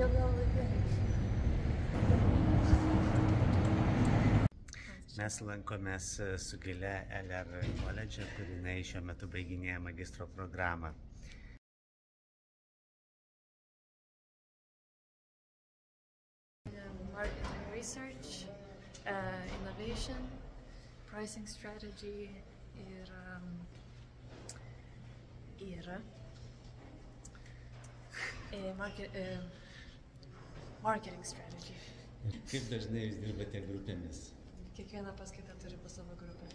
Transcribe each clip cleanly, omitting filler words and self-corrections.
jo gal vienas. Mes lankomės su Gile LR koledže, kur jinai šiuo metu baiginėja magistro programą. Marketing research, innovation, pricing strategy ir marketing strategy. Ir kaip dažnai jūs dirbate grupėmis? Kiekviena paskaita turi po savo grupę.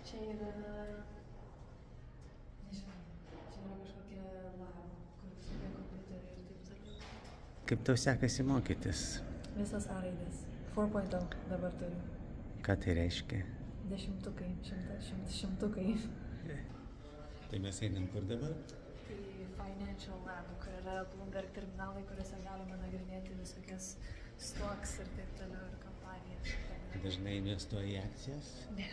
Čia yra, nežinau, čia yra kažkokia lab, kur visokie kompiuteriai ir taip toliau. Kaip tau sekasi mokytis? Visas A raidės. 4.0 dabar turiu. Ką tai reiškia? Dešimtukai, šimtukai. Tai mes einam kur dabar? Tai Financial Lab, kur yra Bloomberg terminalai, kuriuose galima nagrinėti visokias stocks ir taip toliau ir kompanijas. Dažnai investuoji į akcijas? Ne.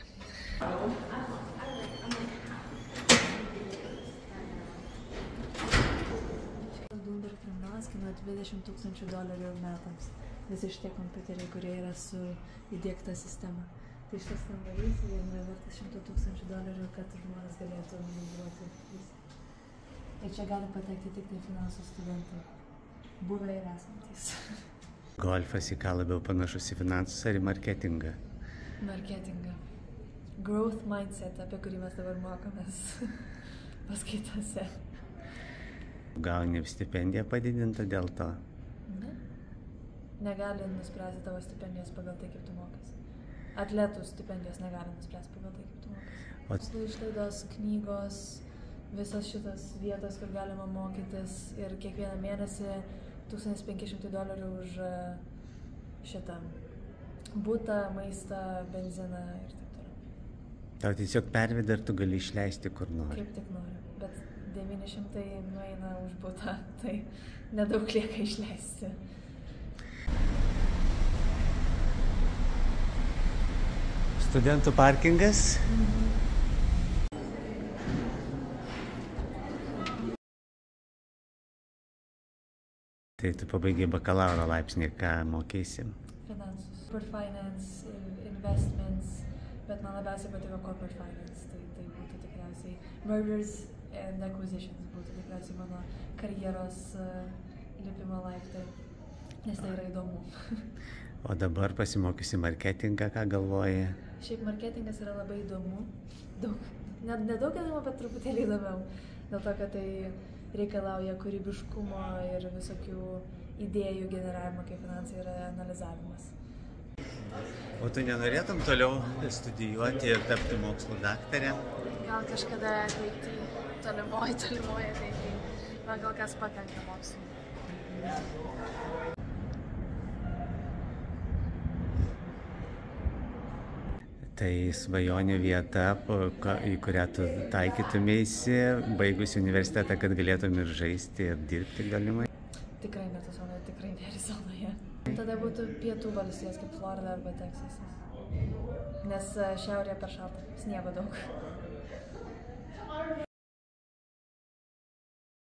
Bloomberg terminalas kainuoja $20,000 metams. Visi šitie kompiuteriai, kurie yra su įdiegta sistema. Tai šitas kambarys vien yra vertas $100,000, kad žmonės galėtų naudoti visą. Ir čia gali patekti tik tai finansų studentai, buvę ir esantys. Golfas į ką labiau panašus į finansus ar į marketingą? Marketingą. Growth mindset, apie kurį mes dabar mokomės paskaitose. Gauni stipendiją padidintą dėl to? Ne. Negali nuspręsti tavo stipendijos pagal tai, kaip tu mokas. Atletų stipendijos negali nuspręsti pagal tai, kaip tu mokas. Išlaidos, knygos, visas šitas vietos, kur galima mokytis ir kiekvieną mėnesį $1,500 už šitą butą, maistą, benziną ir taip toliau. Tau tiesiog perveda ir tu gali išleisti kur nori? Kaip tik noriu, bet 900 nueina už butą, tai nedaug lieka išleisti. Studentų parkingas? Tai tu pabaigiai bakalauro laipsnį, ką mokeisi? Finansus. Corporate finance, investments, bet man labiausiai patiko corporate finance. Tai būtų tikriausiai mergers and acquisitions, būtų tikriausiai mano karjeros lipimo laiptai, nes tai yra įdomu. O dabar pasimokysi marketingą, ką galvoji? Šiaip marketingas yra labai įdomu, nedaug įdomu, bet truputėlį įdomiau, dėl to, kad tai reikalauja kūrybiškumo ir visokių idėjų generavimo, kaip finansai yra analizavimas. O tu nenorėtum toliau studijuoti ir tapti mokslų daktarė? Gal kažkada ateity, tolimoji ateity, man gal kas pakanka mokslų. Tai svajonių vieta, į kurią tu taikytumėsi, baigusi universitetą, kad galėtum ir žaisti, ir dirbti galimai? Tikrai ne Arizonoje, tikrai ne Arizonoje. Tada būtų pietų valstijos kaip Florida arba Teksasas. Nes šiaurėje per šalta, sniego daug.